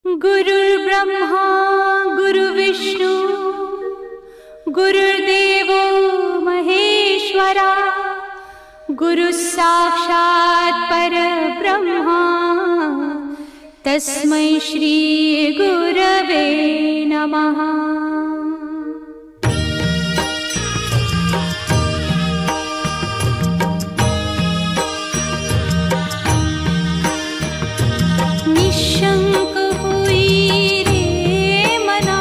गुरुर्ब्रह्मा गुरुविष्णु गुरुर्देवो महेश्वरा गुरुसाक्षात् परब्रह्मा तस्मै श्री गुरवे नमः। निशंक होई रे मना,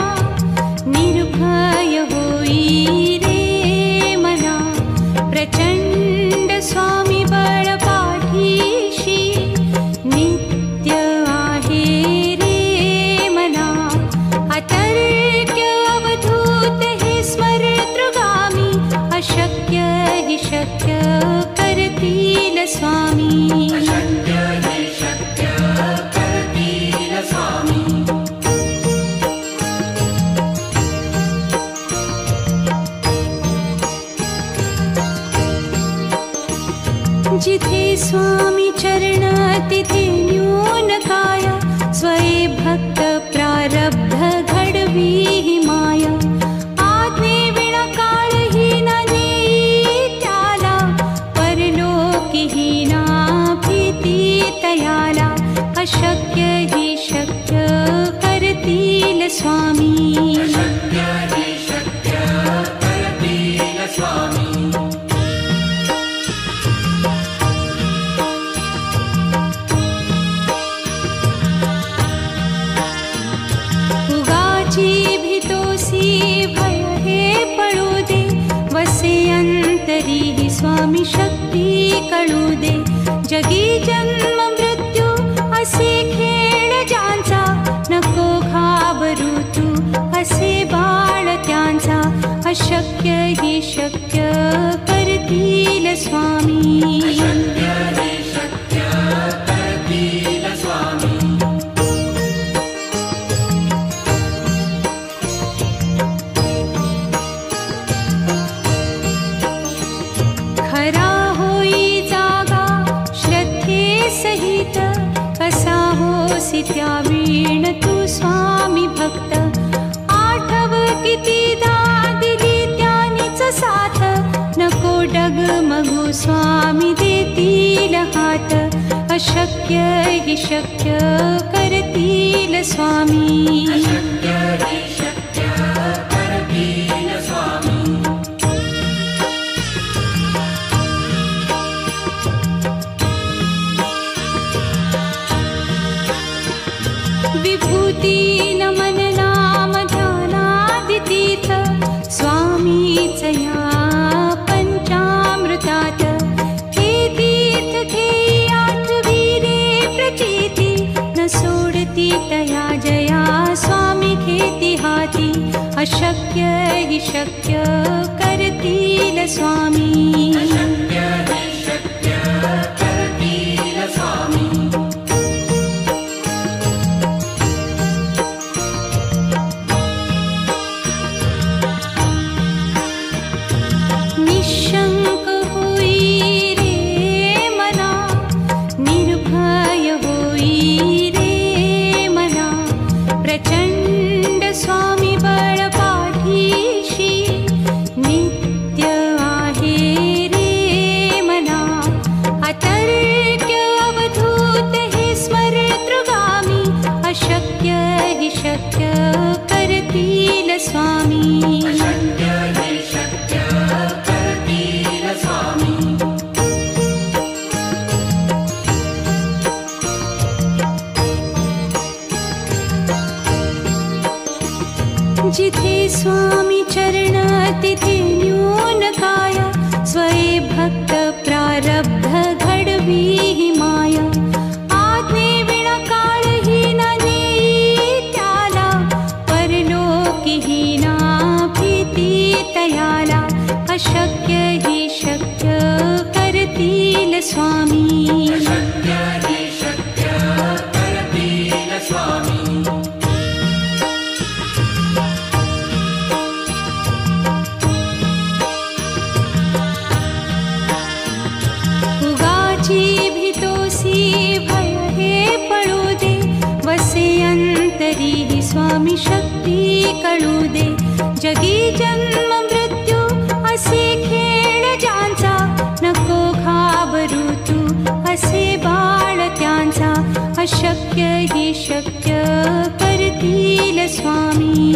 निर्भय होई रे मना, प्रचंड स्वामी बळ पाठीशी नित्य आहे रे मना। अतर्क्य अवधूत हे स्मरतृगामी, अशक्य हि शक्य करतील स्वामी। जिथे स्वामी चरण तिथे न्यून काय, स्वये भक्त प्रारब्ध घडवी ही माया। आज्ञे विना काळही न नेई त्याला, परलोकी ही ना भीती तयाला। अशक्य ही शक्य करतील स्वामी। स्वामी शक्ती कळू दे, जगी जन्म मृत्यू असे खेळ ज्यांचा। नको घाबरू तू असे बाळ त्यांचा, अशक्य ही शक्य करतील स्वामी। त्यावीण तू स्वामी भक्त, आठव कितीदा दिली त्यानीच साथ। नको डगमगू स्वामी देतील हात, अशक्य हि शक्य करतील स्वामी। विभूती नमन नाम ध्यानादितीर्थ, स्वामीच या पंचामृतात। हे तीर्थ घेई आठवी रे प्रचिती, न सोडती तया जया स्वामी घेती हाती। अशक्य हि शक्य करतील स्वामी। निशंक होई रे मना, निर्भय होई रे मना, प्रचंड स्वामी बळ पाठीशी नित्य आहे रे मना। अतर्क्य अवधूत हे स्मरतृगामी, अशक्य हि शक्य करतील स्वामी। जिथे स्वामी चरण तिथे न्यून काय, स्वये भक्त प्रारब्ध घडवी ही माया। आज्ञे विना काळही न नेई त्याला, परलोकी ही ना भीती तयाला। अशक्य ही शक्य करतील स्वामी। तरीही स्वामी शक्ती कळू दे. जगी जन्म मृत्यू असे खेळ ज्यांचा, नको घाबरू तू असे बाळ त्यांचा. अशक्य ही शक्य करतील स्वामी.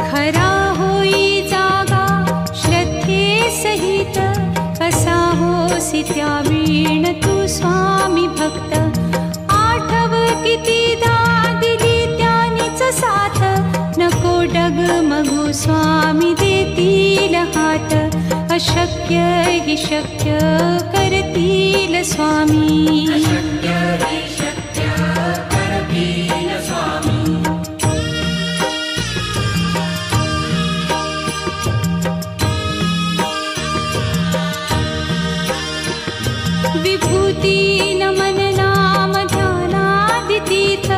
खरा होई जागा श्रद्धे सहित, कसा होसी त्या वीण तू स्वामी भक्त. आठव कितीदा दिली त्यानीच साथ, नको डगमगू स्वामी देतील हात. अशक्य ही शक्य करतील स्वामी. विभूती नमन नाम ध्यानादितीर्थ,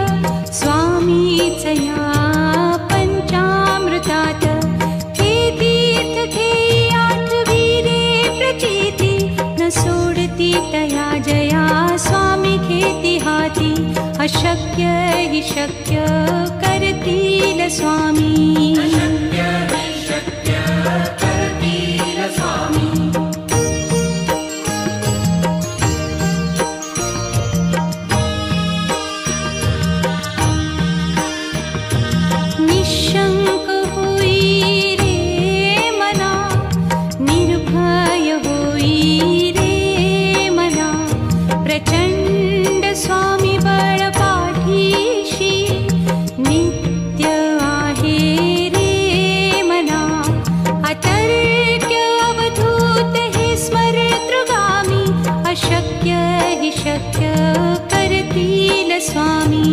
स्वामीच या पंचामृतात. हे तीर्थ घेई आठवीरे प्रचिती, न सोडती तया जया स्वामी घेती हाती. अशक्य ही शक्य करतील स्वामी. निशंक होई रे मना, निर्भय होई रे मना. प्रचंड स्वामी बळ पाठीशी, नित्य आहे रे मना. अतर्क्य अवधूत हे स्मरतृगामी, अशक्य ही शक्य करतील स्वामी.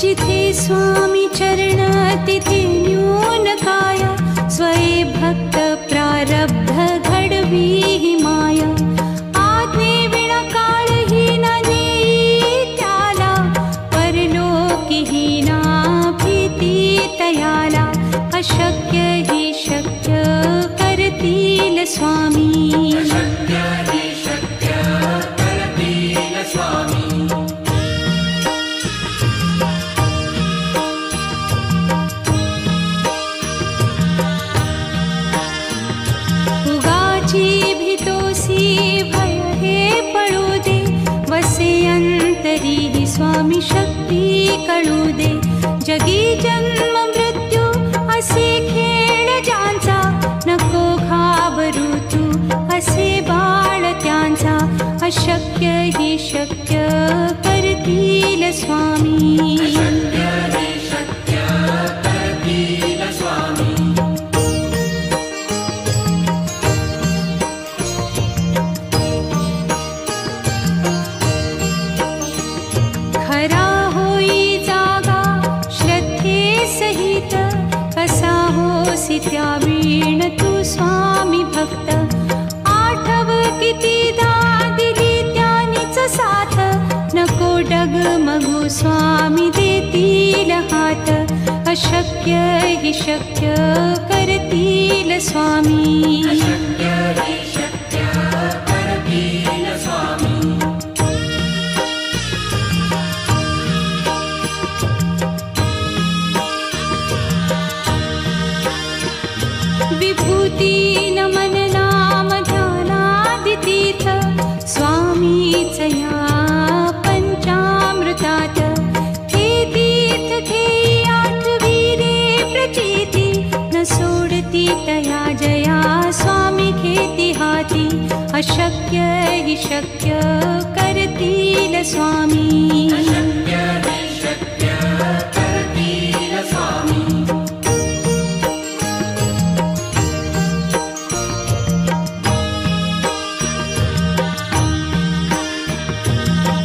जिथे स्वामी चरण तिथे न्यून काया, स्वये भक्त प्रारब्ध घडवी ही माया. आज्ञे विना काळही न नेई त्याला, परलोकीही ना भीती तयाला. अशक्य ही शक्य करतील स्वामी. भय हे पळू दे, वसे अंतरी ही स्वामी शक्ती कळू दे. जगी जन्म मृत्यू असे खेळ ज्यांचा, नको घाबरू तू असे बाळ त्यांचा. अशक्य ही शक्य करतील स्वामी. खरा होई जागा श्रद्धे सहित, कसा होसी त्या वीण तू स्वामी भक्त. आठव कितीदा दिली त्यानीच साथ, नको डगमगू स्वामी देतील हात. अशक्य ही शक्य करतील स्वामी. विभूती नमन नाम ध्यानादितीर्थ, स्वामीच या पंचामृतात. हे तीर्थ घेई आठवीरे प्रचिती, न सोडती तया जया स्वामी घेती हाती. अशक्य ही शक्य करतील स्वामी.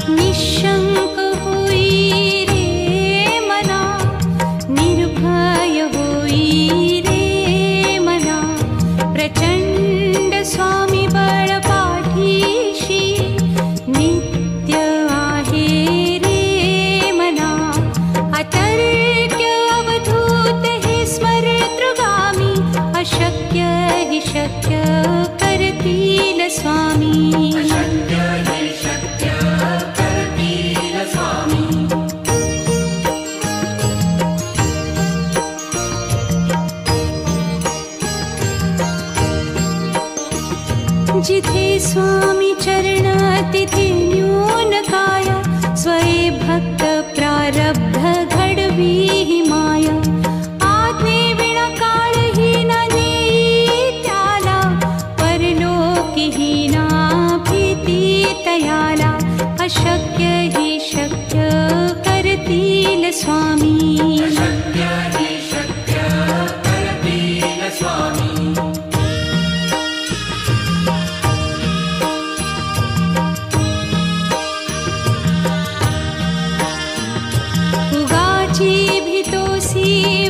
निशंक होई रे मना, निर्भय होई रे जिथे स्वामी चरण तिथे न्यून काया, स्वये भक्त प्रारब्ध घडवी ही माया. आज्ञे विना काळही न नेई त्याला, परलोकी ही ना भीती तयाला. अशक्य ही शक्य करतील स्वामी. अशक्य ही शक्य करतील स्वामी. उगाची भीतोसी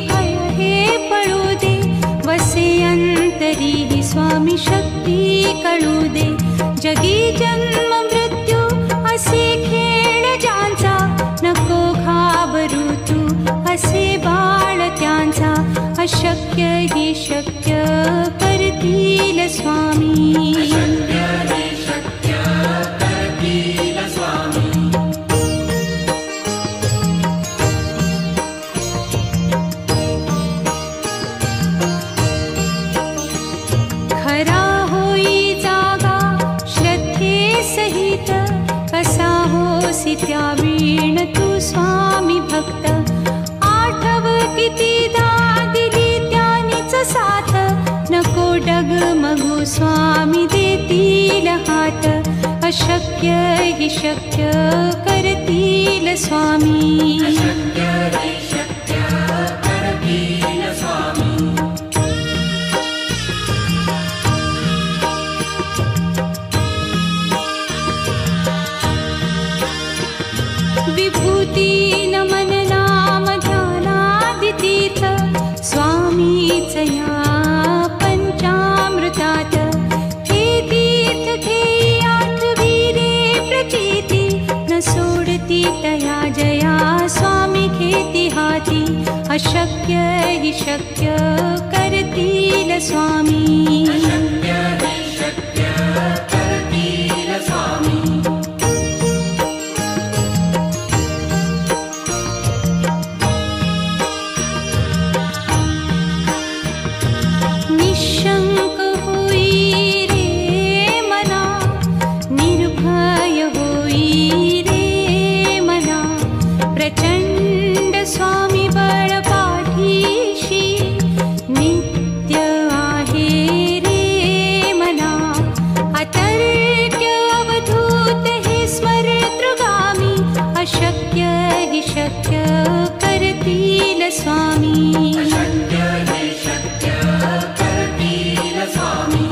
भय हे पळू दे, वसे अंतरी ही स्वामी शक्ती कळू दे. जगी जन्म मृत्यू असे खेळ ज्यांचा, नको घाबरू तू असे बाळ त्यांचा. अशक्य ही शक्य करतील स्वामी. अशक्य ही शक्य करतील स्वामी. खरा होई जागा श्रद्धे सहित, कसा होसी त्या वीण तू स्वामी भक्त. आठव कितीदा दिली त्यानीच साथ, नको डगमगू स्वामी देतील हात. अशक्य ही शक्य करतील स्वामी. अशक्य ही शक्य करतील स्वामी. विभूती नमन नाम ध्यानादितीर्थ, स्वामीच या पंचामृतात. हे तीर्थ घेई आठवी रे प्रचिती, न सोडती तया जया स्वामी घेती हाती. अशक्य ही शक्य करतील स्वामी. अशक्य ही शक्य करतील स्वामी. निशंक होई रे मना, निर्भय होई रे मना. प्रचंड स्वामी बळ पाठीशी, नित्य आहे रे मना. अतर्क्य अवधूत हे स्मरतृगामी, अशक्य ही शक्य करतील स्वामी. अशक्य ही शक्य करतील स्वामी.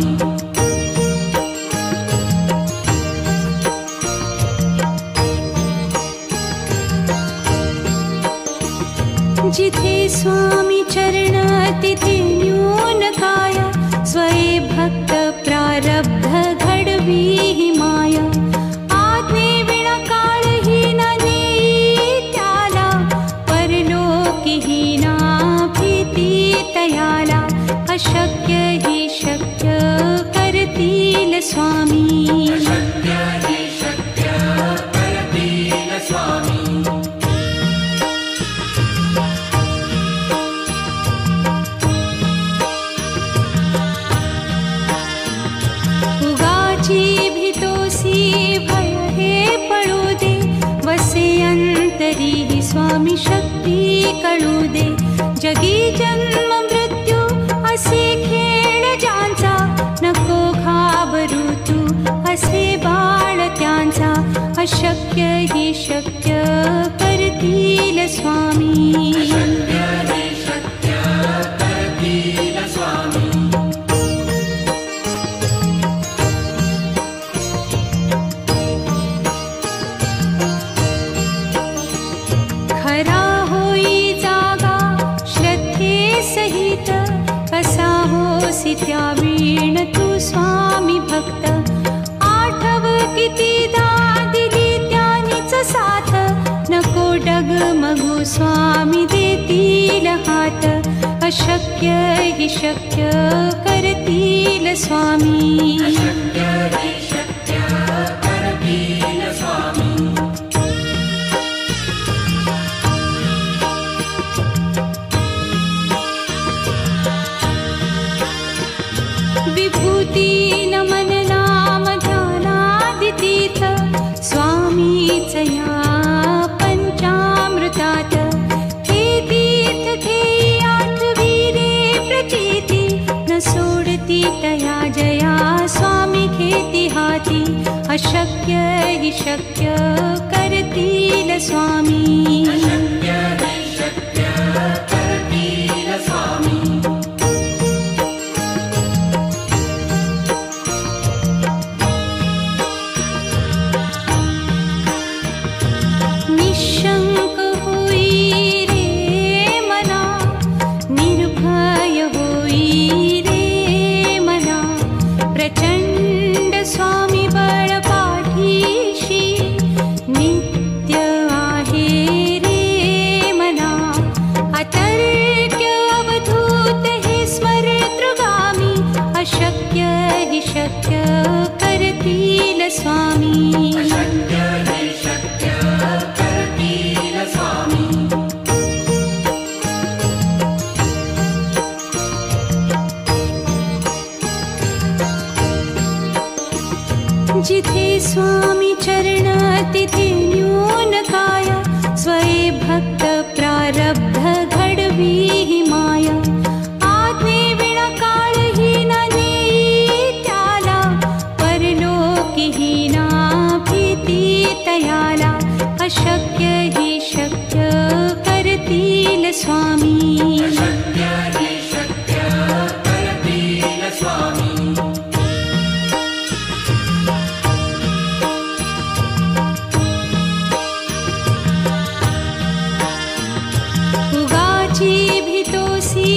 जिथे स्वामी चरण तिथे न्यून काया, स्वये भक्त प्रारब्ध घडवी ही माया. आज्ञे विना काळही न नेई त्याला, परलोकी ही ना भीती तयाला. अशक्य ही शक्य करतील स्वामी. अशक्य ही शक्य करतील स्वामी. उगाची भीतोसी भय हे पळू दे, वसे अंतरी ही स्वामी शक्ती कळू दे. जगी जन्म मृत्यू असे खेळ ज्यांचा, नको घाबरू तू असे बाळ त्यांचा. अशक्य ही शक्य करतील स्वामी. अशक्य ही शक्य करतील स्वामी. खरा होई जागा श्रद्धे सहित, कसा होसी त्या वीण तू स्वामी भक्त. आठव कितीदा दिली त्यानीच साथ, नको डगमगू स्वामी देतील हात. अशक्य ही शक्य करतील स्वामी. अशक्य ही शक्य करतील स्वामी. विभूती नमन नाम तया पंचामृतात हे तीर्थ घेई आठवीरे प्रचिती न सोडती तया जया स्वामी घेती हाती अशक्य हि शक्य करतील स्वामी अशक्य हि शक्य करतील स्वामी निशंक होई रे मना निर्भय होई रे मना प्रचंड स्वामी बळ पाठीशी नित्य आहे रे मना अतर्क्य अवधूत हे स्मरतृगामी अशक्य हि शक्य करतील स्वामी अशक्य हि शक्य करतील स्वामी जिथे स्वामी चरण तिथे न्यून काय स्वये भक्त प्रारब्ध घडवी हि माया आज्ञे विना काळही न नेई त्याला परलोकी हि ना भीती तयाला अशक्य हि शक्य करतील स्वामी अशक्य हि शक्य करतील स्वामी उगाची भीतोसी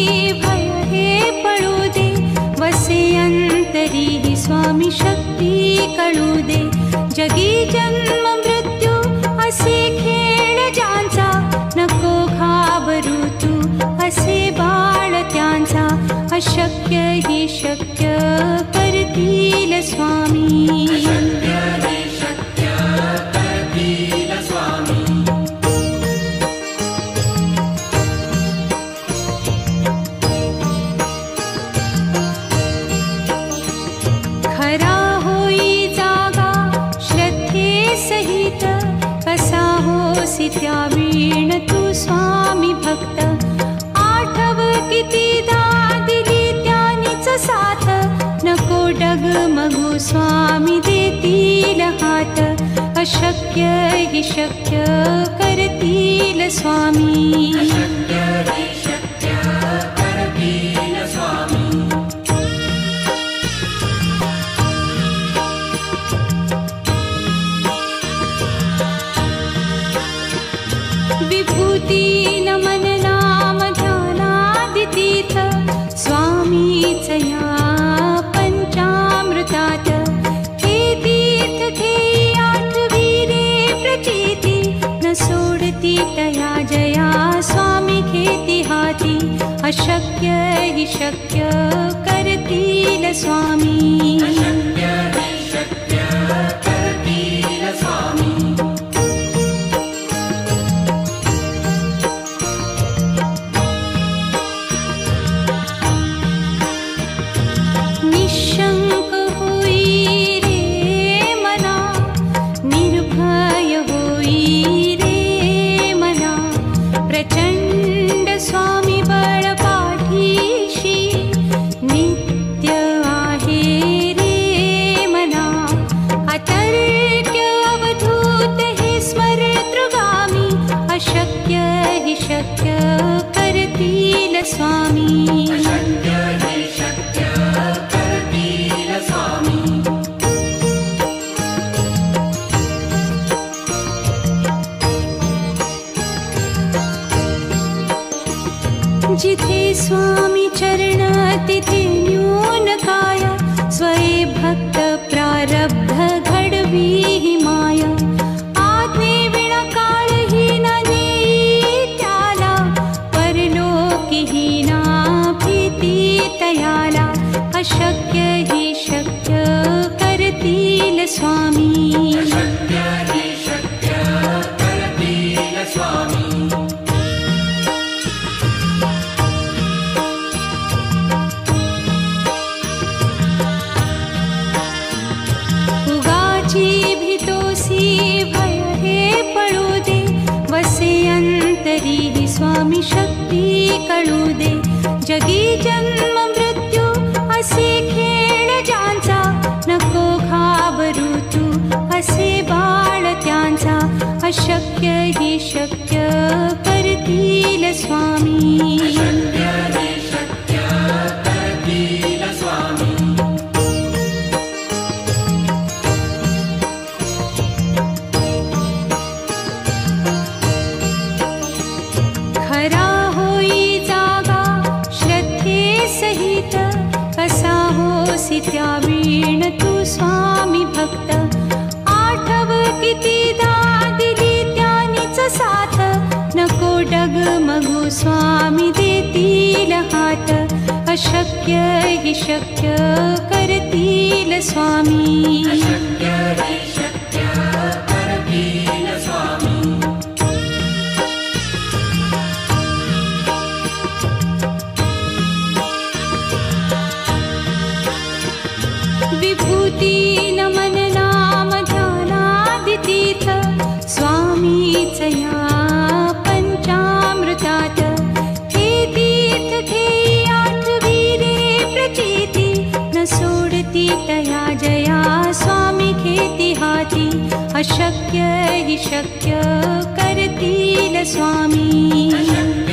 भय हे पळू दे वसे अंतरी ही स्वामी शक्ती कळू दे जगी जन्म मृत्यू असे खेळ ज्यांचा नको घाबरू तू असे बाळ त्यांचा अशक्य हि शक्य करतील स्वामी अशक्य हि शक्य करतील स्वामी खरा होई जागा श्रद्धे सहित कसा होसी त्यावीण तू स्वामी भक्त आठव कितीदा दिली त्यानीच साथ नको डगमगू स्वामी देतील हात अशक्य हि शक्य करतील स्वामी अशक्य हि शक्य करतील स्वामी विभूती नमन नाम ध्यानादितीर्थ स्वामीच या पंचामृतात हे तीर्थ घेई आठवीरे प्रचिती न सोडती तया जया स्वामी घेती हाती अशक्य हि शक्य करतील स्वामी अशक्य हि शक्य करतील स्वामी निशंक होई रे मना निर्भय होई रे मना प्रचंड स्वामी बळ पाठीशी नित्य आहे रे मना अतर्क्य अवधूत हे स्मरतृगामी अशक्य हि शक्य करतील स्वामी अशक्य हि शक्य करतील स्वामी जिथे स्वामी चरण तिथे न्यून काय स्वये भक्त प्रारब्ध घडवी हि माया आज्ञे विना काळही न नेई त्याला परलोकी हि ना भीती तयाला अशक्य हि शक्य करतील स्वामी अशक्य हि शक्य करतील स्वामी उगाची भीतोसी भय हे जगी जन्म मृत्यू असे खेळ ज्यांचा, नको घाबरू तू असे बाळ त्यांचा. अशक्य हि शक्य करतील स्वामी. अशक्य हि शक्य करतील स्वामी. खरा होई जागा श्रद्धे सहित, कसा होसी त्या वीण तू स्वामी भक्त. आठव कितीदा दिली त्यानीच साथ, नको डगमगू स्वामी देतील हात. अशक्य हि शक्य करतील स्वामी. अशक्य हि शक्य करतील स्वामी. विभूती नमन नाम ध्यानादितीर्थ, स्वामीच या पंचामृतात. हे तीर्थ घेई आठविले प्रचिती, न सोडती तया जया स्वामी घेती हाती. अशक्य हि शक्य करतील स्वामी. अशक्य